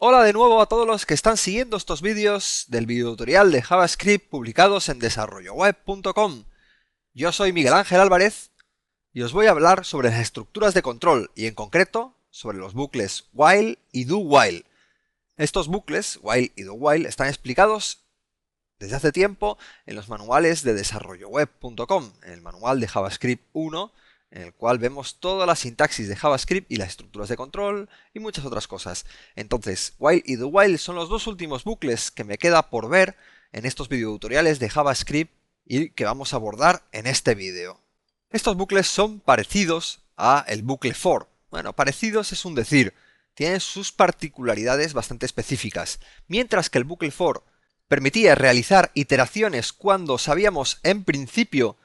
Hola de nuevo a todos los que están siguiendo estos vídeos del videotutorial de JavaScript publicados en desarrolloweb.com. Yo soy Miguel Ángel Álvarez y os voy a hablar sobre las estructuras de control y en concreto sobre los bucles while y do while. Estos bucles, while y do while, están explicados desde hace tiempo en los manuales de desarrolloweb.com, en el manual de JavaScript 1, en el cual vemos toda la sintaxis de JavaScript y las estructuras de control y muchas otras cosas. Entonces, while y do while son los dos últimos bucles que me queda por ver en estos videotutoriales de JavaScript y que vamos a abordar en este vídeo. Estos bucles son parecidos a el bucle for. Bueno, parecidos es un decir, tienen sus particularidades bastante específicas. Mientras que el bucle for permitía realizar iteraciones cuando sabíamos en principio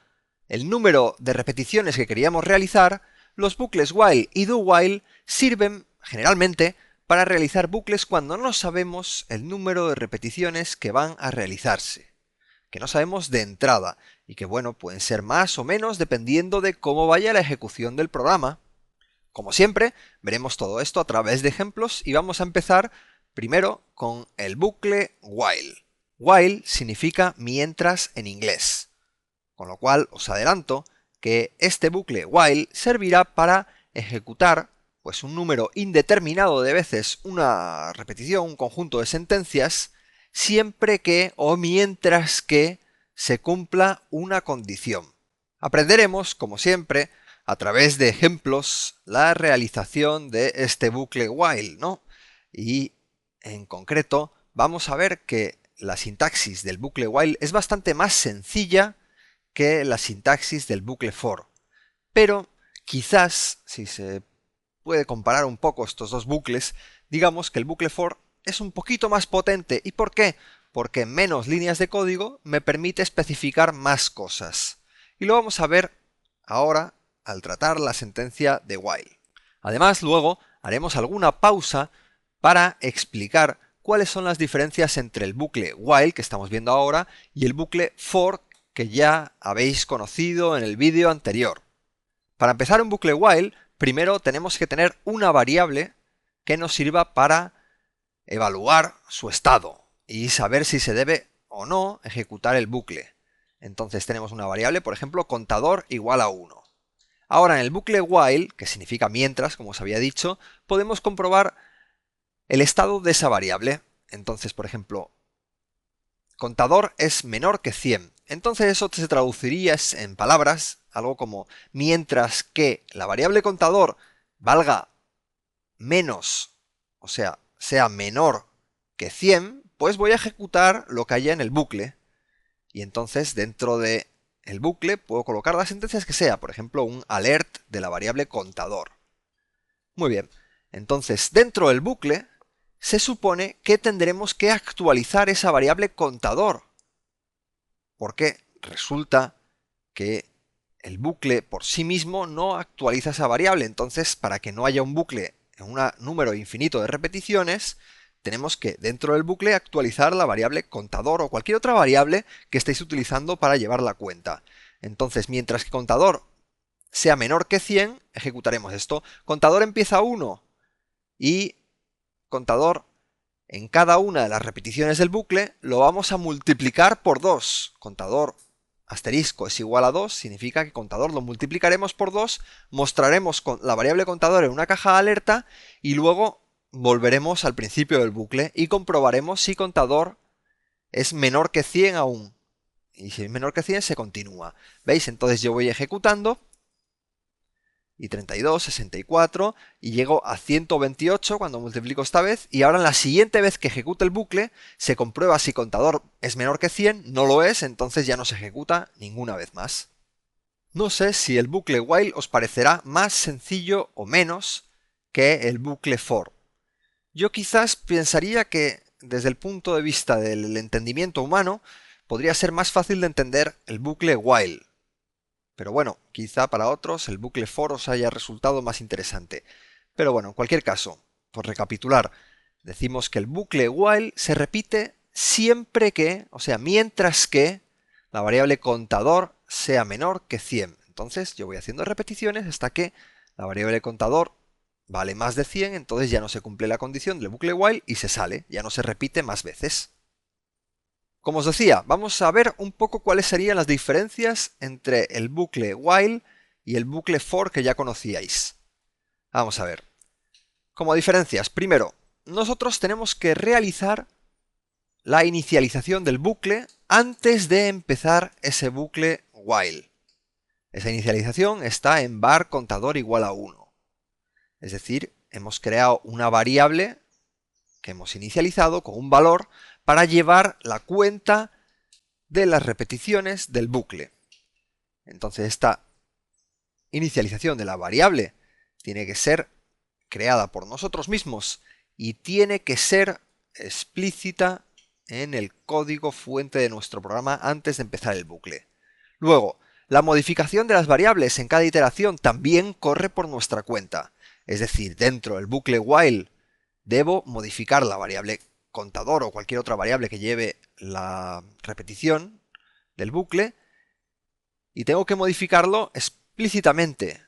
el número de repeticiones que queríamos realizar, los bucles while y do while sirven generalmente para realizar bucles cuando no sabemos el número de repeticiones que van a realizarse, que no sabemos de entrada y que bueno, pueden ser más o menos dependiendo de cómo vaya la ejecución del programa. Como siempre, veremos todo esto a través de ejemplos y vamos a empezar primero con el bucle while. While significa mientras en inglés. Con lo cual os adelanto que este bucle while servirá para ejecutar pues un número indeterminado de veces una repetición, un conjunto de sentencias, siempre que o mientras que se cumpla una condición. Aprenderemos, como siempre, a través de ejemplos, la realización de este bucle while, ¿no? Y en concreto vamos a ver que la sintaxis del bucle while es bastante más sencilla que la sintaxis del bucle for. Pero quizás, si se puede comparar un poco estos dos bucles, digamos que el bucle for es un poquito más potente. ¿Y por qué? Porque en menos líneas de código me permite especificar más cosas. Y lo vamos a ver ahora al tratar la sentencia de while. Además, luego haremos alguna pausa para explicar cuáles son las diferencias entre el bucle while que estamos viendo ahora y el bucle for que ya habéis conocido en el vídeo anterior. Para empezar un bucle while, primero tenemos que tener una variable que nos sirva para evaluar su estado y saber si se debe o no ejecutar el bucle. Entonces tenemos una variable, por ejemplo, contador igual a 1. Ahora en el bucle while, que significa mientras, como os había dicho, podemos comprobar el estado de esa variable. Entonces, por ejemplo, contador es menor que 100. Entonces eso se traduciría en palabras, algo como mientras que la variable contador valga menos, o sea menor que 100, pues voy a ejecutar lo que haya en el bucle. Y entonces dentro de el bucle puedo colocar las sentencias que sea, por ejemplo un alert de la variable contador. Muy bien, entonces dentro del bucle se supone que tendremos que actualizar esa variable contador, porque resulta que el bucle por sí mismo no actualiza esa variable. Entonces, para que no haya un bucle en un número infinito de repeticiones, tenemos que dentro del bucle actualizar la variable contador o cualquier otra variable que estéis utilizando para llevar la cuenta. Entonces, mientras que contador sea menor que 100, ejecutaremos esto. Contador empieza a 1 y contador en cada una de las repeticiones del bucle lo vamos a multiplicar por 2. Contador asterisco es igual a 2, significa que contador lo multiplicaremos por 2, mostraremos la variable contador en una caja de alerta y luego volveremos al principio del bucle y comprobaremos si contador es menor que 100 aún. Y si es menor que 100 se continúa. ¿Veis? Entonces yo voy ejecutando y 32, 64 y llego a 128 cuando multiplico esta vez y ahora en la siguiente vez que ejecute el bucle se comprueba si contador es menor que 100, no lo es, entonces ya no se ejecuta ninguna vez más. No sé si el bucle while os parecerá más sencillo o menos que el bucle for. Yo quizás pensaría que desde el punto de vista del entendimiento humano podría ser más fácil de entender el bucle while. Pero bueno, quizá para otros el bucle for os haya resultado más interesante. Pero bueno, en cualquier caso, por recapitular, decimos que el bucle while se repite siempre que, o sea, mientras que la variable contador sea menor que 100. Entonces yo voy haciendo repeticiones hasta que la variable contador vale más de 100, entonces ya no se cumple la condición del bucle while y se sale, ya no se repite más veces. Como os decía, vamos a ver un poco cuáles serían las diferencias entre el bucle while y el bucle for que ya conocíais. Vamos a ver. Como diferencias, primero, nosotros tenemos que realizar la inicialización del bucle antes de empezar ese bucle while. Esa inicialización está en var contador igual a 1. Es decir, hemos creado una variable que hemos inicializado con un valor para llevar la cuenta de las repeticiones del bucle. Entonces esta inicialización de la variable tiene que ser creada por nosotros mismos y tiene que ser explícita en el código fuente de nuestro programa antes de empezar el bucle. Luego, la modificación de las variables en cada iteración también corre por nuestra cuenta. Es decir, dentro del bucle while debo modificar la variable contador o cualquier otra variable que lleve la repetición del bucle y tengo que modificarlo explícitamente,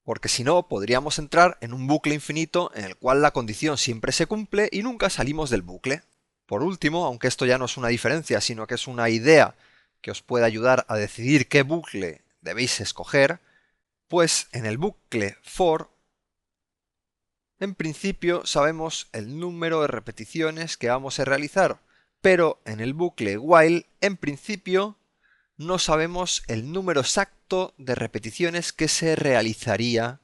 porque si no podríamos entrar en un bucle infinito en el cual la condición siempre se cumple y nunca salimos del bucle. Por último, aunque esto ya no es una diferencia, sino que es una idea que os puede ayudar a decidir qué bucle debéis escoger, pues en el bucle for, en principio sabemos el número de repeticiones que vamos a realizar, pero en el bucle while, en principio, no sabemos el número exacto de repeticiones que se realizaría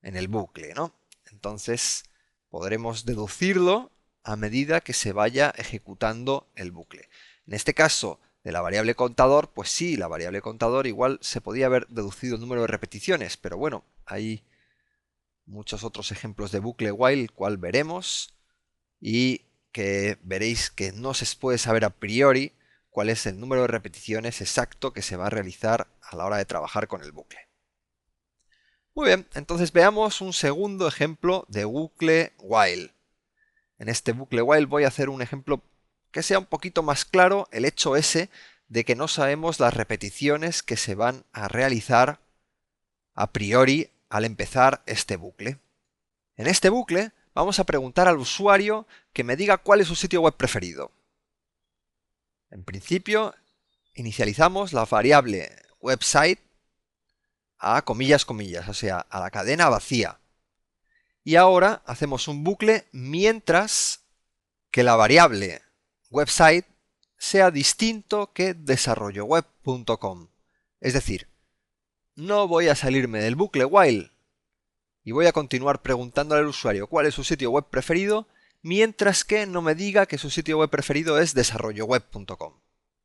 en el bucle, ¿no? Entonces podremos deducirlo a medida que se vaya ejecutando el bucle. En este caso de la variable contador, pues sí, la variable contador igual se podía haber deducido el número de repeticiones, pero bueno, hay muchos otros ejemplos de bucle while, cual veremos, y que veréis que no se puede saber a priori cuál es el número de repeticiones exacto que se va a realizar a la hora de trabajar con el bucle. Muy bien, entonces veamos un segundo ejemplo de bucle while. En este bucle while voy a hacer un ejemplo que sea un poquito más claro, el hecho ese de que no sabemos las repeticiones que se van a realizar a priori al empezar este bucle. En este bucle vamos a preguntar al usuario que me diga cuál es su sitio web preferido. En principio, inicializamos la variable website a comillas, comillas, o sea, a la cadena vacía. Y ahora hacemos un bucle mientras que la variable website sea distinto que desarrolloweb.com. Es decir, no voy a salirme del bucle while y voy a continuar preguntándole al usuario cuál es su sitio web preferido mientras que no me diga que su sitio web preferido es desarrolloweb.com.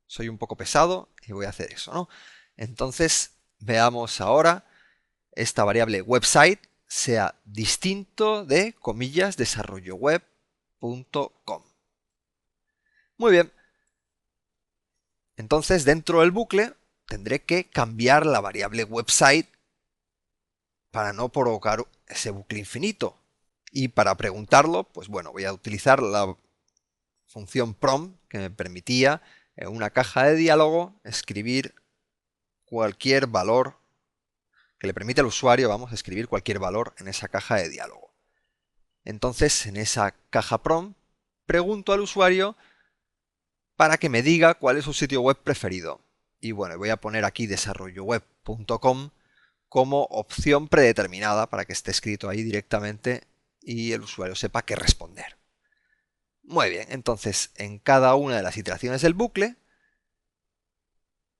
Soy un poco pesado y voy a hacer eso, ¿no? Entonces, veamos ahora esta variable website sea distinto de comillas desarrolloweb.com. Muy bien. Entonces, dentro del bucle tendré que cambiar la variable website para no provocar ese bucle infinito. Y para preguntarlo, pues bueno, voy a utilizar la función prompt que me permitía en una caja de diálogo escribir cualquier valor que le permite al usuario, vamos, escribir cualquier valor en esa caja de diálogo. Entonces, en esa caja prompt, pregunto al usuario para que me diga cuál es su sitio web preferido. Y bueno, voy a poner aquí desarrolloweb.com como opción predeterminada para que esté escrito ahí directamente y el usuario sepa qué responder. Muy bien, entonces en cada una de las iteraciones del bucle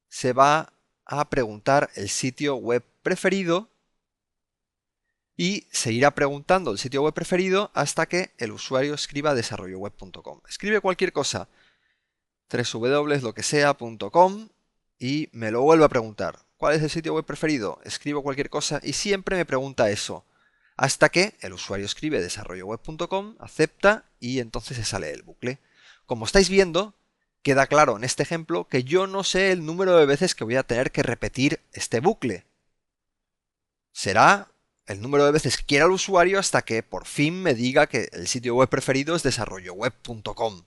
se va a preguntar el sitio web preferido y se irá preguntando el sitio web preferido hasta que el usuario escriba desarrolloweb.com. Escribe cualquier cosa, www.loquesea.com y me lo vuelve a preguntar. ¿Cuál es el sitio web preferido? Escribo cualquier cosa y siempre me pregunta eso. Hasta que el usuario escribe desarrolloweb.com, acepta y entonces se sale del bucle. Como estáis viendo, queda claro en este ejemplo que yo no sé el número de veces que voy a tener que repetir este bucle. Será el número de veces que quiera el usuario hasta que por fin me diga que el sitio web preferido es desarrolloweb.com.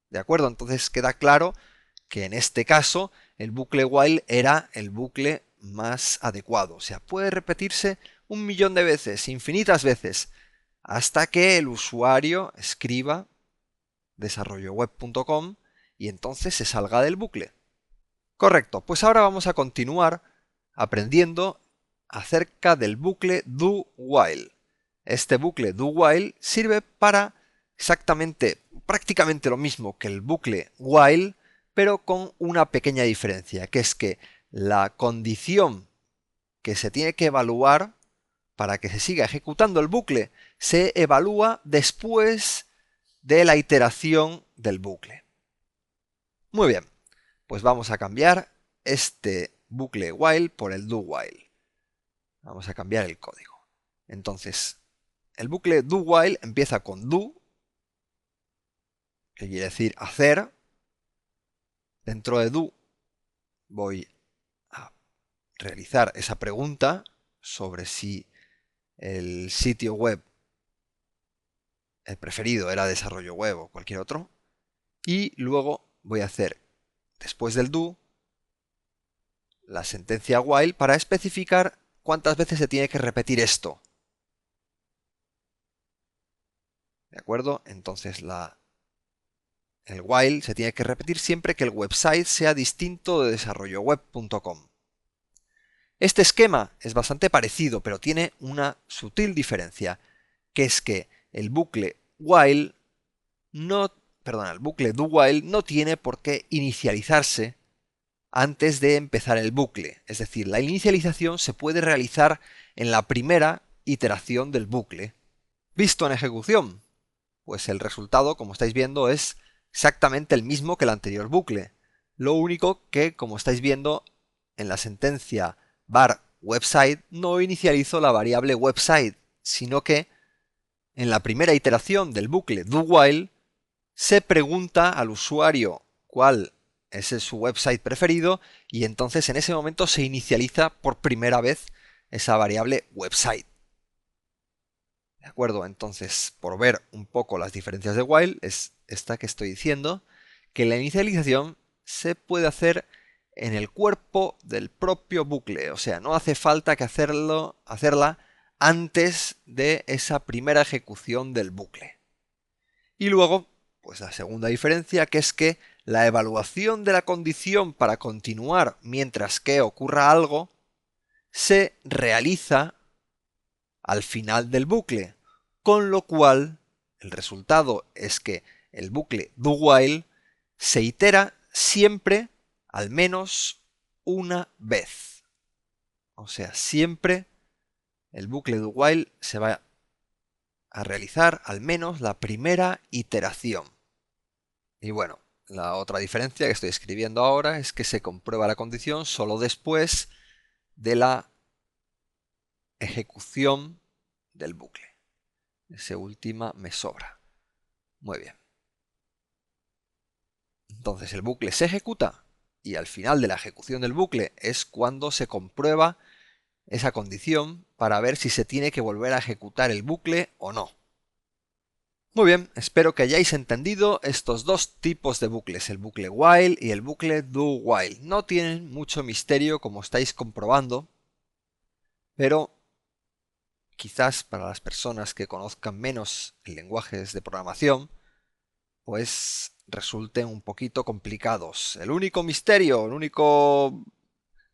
¿De acuerdo? Entonces queda claro que en este caso el bucle while era el bucle más adecuado. O sea, puede repetirse un millón de veces, infinitas veces, hasta que el usuario escriba desarrolloweb.com y entonces se salga del bucle. Correcto, pues ahora vamos a continuar aprendiendo acerca del bucle do while. Este bucle do while sirve para prácticamente lo mismo que el bucle while, pero con una pequeña diferencia, que es que la condición que se tiene que evaluar para que se siga ejecutando el bucle se evalúa después de la iteración del bucle. Muy bien, pues vamos a cambiar este bucle while por el do while. Vamos a cambiar el código. Entonces, el bucle do while empieza con do, que quiere decir hacer. Dentro de do voy a realizar esa pregunta sobre si el sitio web, el preferido, era desarrollo web o cualquier otro. Y luego voy a hacer, después del do, la sentencia while para especificar cuántas veces se tiene que repetir esto. ¿De acuerdo? Entonces el while se tiene que repetir siempre que el website sea distinto de desarrolloweb.com. Este esquema es bastante parecido, pero tiene una sutil diferencia, que es que el bucle while el bucle do while no tiene por qué inicializarse antes de empezar el bucle. Es decir, la inicialización se puede realizar en la primera iteración del bucle. Visto en ejecución, pues el resultado, como estáis viendo, es exactamente el mismo que el anterior bucle. Lo único que, como estáis viendo, en la sentencia var website no inicializo la variable website, sino que en la primera iteración del bucle do while se pregunta al usuario cuál es su website preferido y entonces en ese momento se inicializa por primera vez esa variable website. ¿De acuerdo? Entonces, por ver un poco las diferencias de while, es esta que estoy diciendo, que la inicialización se puede hacer en el cuerpo del propio bucle, o sea, no hace falta que hacerla antes de esa primera ejecución del bucle. Y luego, pues la segunda diferencia, que es que la evaluación de la condición para continuar mientras que ocurra algo se realiza al final del bucle, con lo cual el resultado es que el bucle do while se itera siempre al menos una vez. O sea, siempre el bucle do while se va a realizar al menos la primera iteración. Y bueno, la otra diferencia que estoy escribiendo ahora es que se comprueba la condición solo después de la ejecución del bucle. Esa última me sobra. Muy bien. Entonces el bucle se ejecuta y al final de la ejecución del bucle es cuando se comprueba esa condición para ver si se tiene que volver a ejecutar el bucle o no. Muy bien, espero que hayáis entendido estos dos tipos de bucles, el bucle while y el bucle do while. No tienen mucho misterio como estáis comprobando, pero quizás para las personas que conozcan menos lenguajes de programación, pues resulten un poquito complicados. El único misterio, el único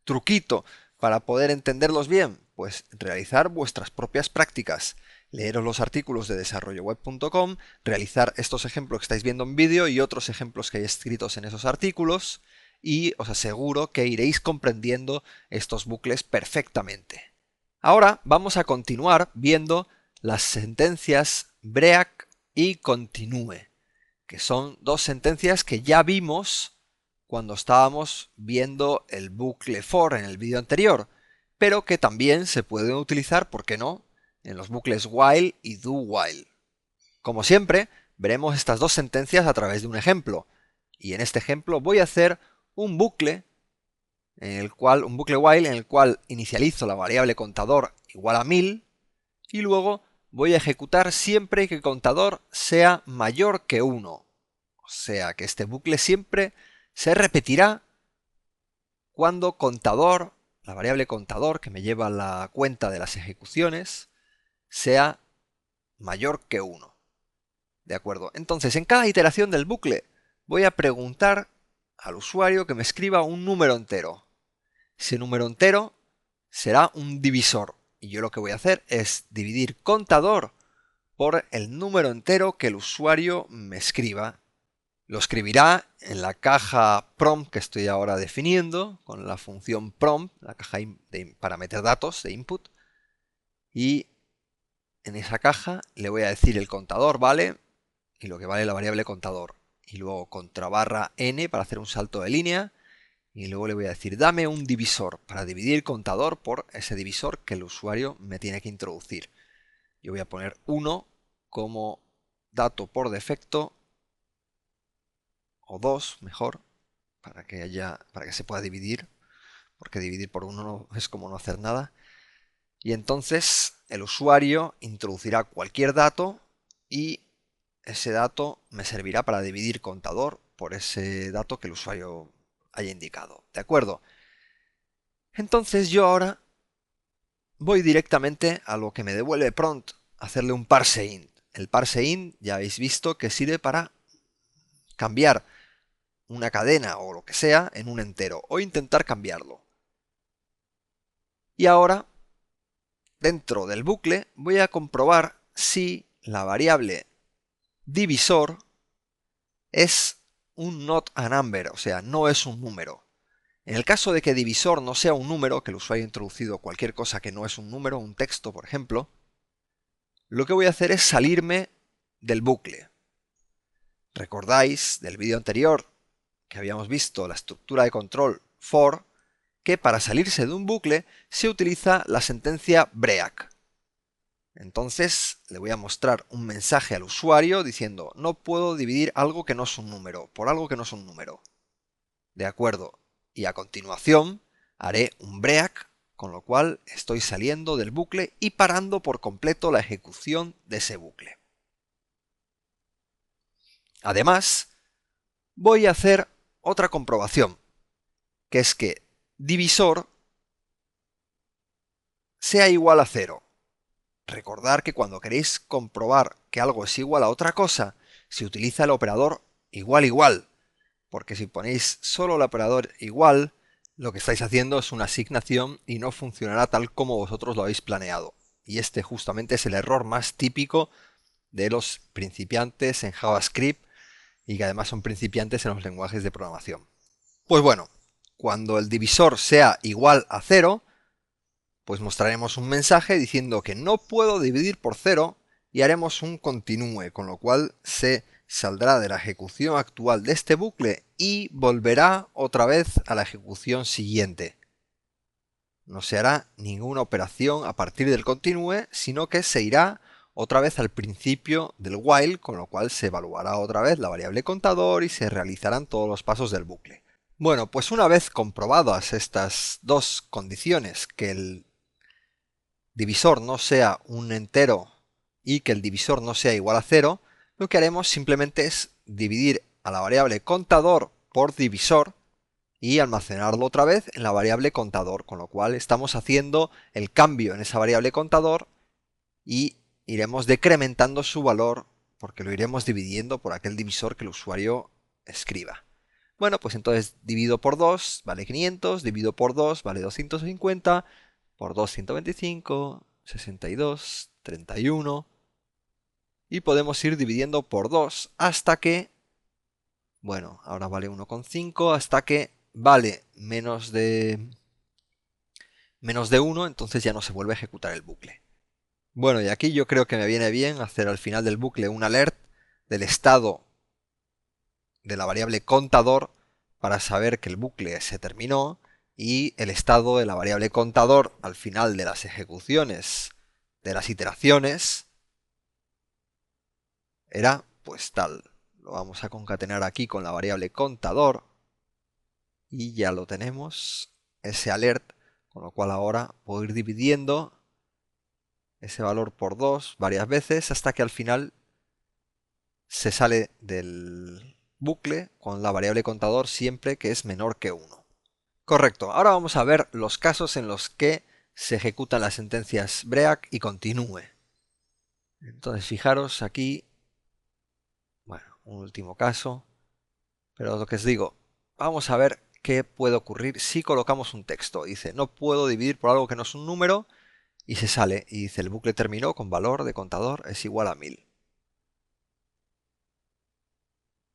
truquito para poder entenderlos bien, pues realizar vuestras propias prácticas. Leeros los artículos de desarrolloweb.com, realizar estos ejemplos que estáis viendo en vídeo y otros ejemplos que hay escritos en esos artículos y os aseguro que iréis comprendiendo estos bucles perfectamente. Ahora vamos a continuar viendo las sentencias break y continue, que son dos sentencias que ya vimos cuando estábamos viendo el bucle for en el vídeo anterior, pero que también se pueden utilizar, ¿por qué no?, en los bucles while y do while. Como siempre, veremos estas dos sentencias a través de un ejemplo, y en este ejemplo voy a hacer un bucle while en el cual inicializo la variable contador igual a 1000 y luego voy a ejecutar siempre que el contador sea mayor que 1. O sea que este bucle siempre se repetirá cuando contador la variable contador que me lleva la cuenta de las ejecuciones sea mayor que 1. ¿De acuerdo? Entonces, en cada iteración del bucle voy a preguntar al usuario que me escriba un número entero. Ese número entero será un divisor. Y yo lo que voy a hacer es dividir contador por el número entero que el usuario me escriba. Lo escribirá en la caja prompt que estoy ahora definiendo, con la función prompt, la caja para meter datos de input. Y en esa caja le voy a decir el contador vale y lo que vale la variable contador. Y luego contra barra n para hacer un salto de línea. Y luego le voy a decir dame un divisor para dividir contador por ese divisor que el usuario me tiene que introducir. Yo voy a poner 1 como dato por defecto, o 2 mejor, para que se pueda dividir, porque dividir por 1 no, es como no hacer nada. Y entonces el usuario introducirá cualquier dato y ese dato me servirá para dividir contador por ese dato que el usuario haya indicado. ¿De acuerdo? Entonces yo ahora voy directamente a lo que me devuelve prompt, hacerle un parse int. El parse int ya habéis visto que sirve para cambiar una cadena o lo que sea en un entero o intentar cambiarlo. Y ahora, dentro del bucle, voy a comprobar si la variable divisor es un not a number, o sea, no es un número. En el caso de que divisor no sea un número, que el usuario ha introducido cualquier cosa que no es un número, un texto, por ejemplo, lo que voy a hacer es salirme del bucle. Recordáis del vídeo anterior que habíamos visto la estructura de control for, que para salirse de un bucle se utiliza la sentencia break. Entonces le voy a mostrar un mensaje al usuario diciendo no puedo dividir algo que no es un número por algo que no es un número. De acuerdo. Y a continuación haré un break, con lo cual estoy saliendo del bucle y parando por completo la ejecución de ese bucle. Además, voy a hacer otra comprobación, que es que divisor sea igual a 0. Recordar que cuando queréis comprobar que algo es igual a otra cosa, se utiliza el operador igual igual, porque si ponéis solo el operador igual, lo que estáis haciendo es una asignación y no funcionará tal como vosotros lo habéis planeado. Y este justamente es el error más típico de los principiantes en JavaScript y que además son principiantes en los lenguajes de programación. Pues bueno, cuando el divisor sea igual a 0, pues mostraremos un mensaje diciendo que no puedo dividir por 0 y haremos un continúe, con lo cual se saldrá de la ejecución actual de este bucle y volverá otra vez a la ejecución siguiente. No se hará ninguna operación a partir del continúe, sino que se irá otra vez al principio del while, con lo cual se evaluará otra vez la variable contador y se realizarán todos los pasos del bucle. Bueno, pues una vez comprobadas estas dos condiciones, que el divisor no sea un entero y que el divisor no sea igual a 0, lo que haremos simplemente es dividir a la variable contador por divisor y almacenarlo otra vez en la variable contador, con lo cual estamos haciendo el cambio en esa variable contador y iremos decrementando su valor porque lo iremos dividiendo por aquel divisor que el usuario escriba. Bueno, pues entonces divido por 2 vale 500, divido por 2 vale 250, por 2 125, 62, 31 y podemos ir dividiendo por 2 hasta que, bueno, ahora vale 1,5 hasta que vale menos de 1, entonces ya no se vuelve a ejecutar el bucle. Bueno, y aquí yo creo que me viene bien hacer al final del bucle un alert del estado de la variable contador para saber que el bucle se terminó y el estado de la variable contador al final de las ejecuciones de las iteraciones era pues tal. Lo vamos a concatenar aquí con la variable contador y ya lo tenemos, ese alert, con lo cual ahora puedo ir dividiendo ese valor por 2 varias veces hasta que al final se sale del bucle con la variable contador siempre que es menor que 1. Correcto. Ahora vamos a ver los casos en los que se ejecutan las sentencias break y continúe. Entonces, fijaros aquí, bueno, un último caso, pero lo que os digo, vamos a ver qué puede ocurrir si colocamos un texto. Dice, no puedo dividir por algo que no es un número, y se sale, y dice, el bucle terminó con valor de contador es igual a 1000.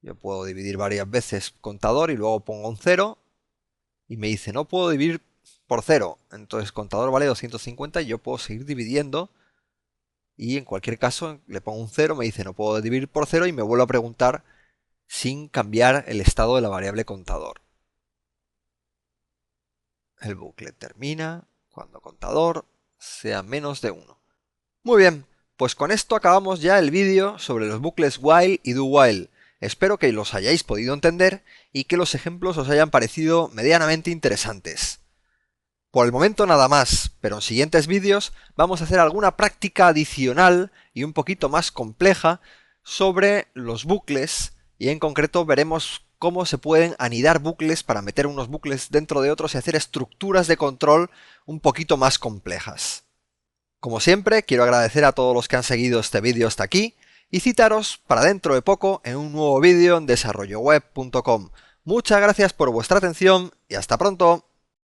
Yo puedo dividir varias veces contador y luego pongo un 0, y me dice, no puedo dividir por 0. Entonces contador vale 250 y yo puedo seguir dividiendo. Y en cualquier caso le pongo un 0, me dice, no puedo dividir por 0 y me vuelve a preguntar sin cambiar el estado de la variable contador. El bucle termina cuando contador sea menos de 1. Muy bien, pues con esto acabamos ya el vídeo sobre los bucles while y do while. Espero que los hayáis podido entender y que los ejemplos os hayan parecido medianamente interesantes. Por el momento nada más, pero en siguientes vídeos vamos a hacer alguna práctica adicional y un poquito más compleja sobre los bucles, y en concreto veremos cómo se pueden anidar bucles para meter unos bucles dentro de otros y hacer estructuras de control un poquito más complejas. Como siempre, quiero agradecer a todos los que han seguido este vídeo hasta aquí y citaros para dentro de poco en un nuevo vídeo en desarrolloweb.com. Muchas gracias por vuestra atención y hasta pronto.